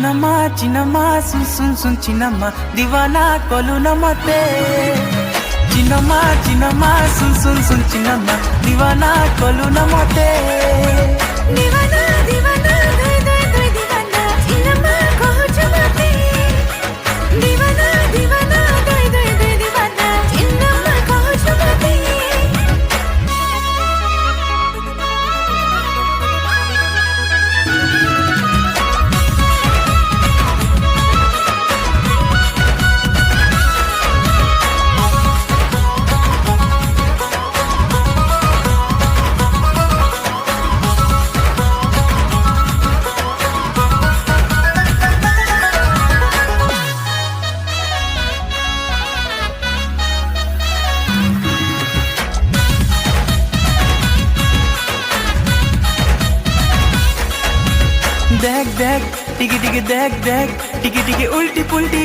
ಚಿನ್ನಮ್ಮ ಚಿನ್ನಮ್ಮ ಸುನ್ ಸುನ್ ಸುನ್ ಚಿನ್ನಮ್ಮ ದಿವಾನ ಕೊಲು ನಮ್ಮತ್ತೆ ಚಿನ್ನಮ್ಮ ಚಿನ್ನಮ್ಮ ಸುನ್ ಸುನ್ ಸುನ್ ಚಿನ್ನಮ್ಮ ದಿವಾನ ಕೊಲು ನಮ್ಮತ್ತೆ दीवाना दीवाना दोय दोय दोय दीवाना चिन्नम्मा कहो चमते दीवाना दीवाना दोय दोय दोय दीवाना चिन्नम्मा कहो चमते देख देख टिकी टिकी देख देख टिकी टिकी उल्टी पुल्टी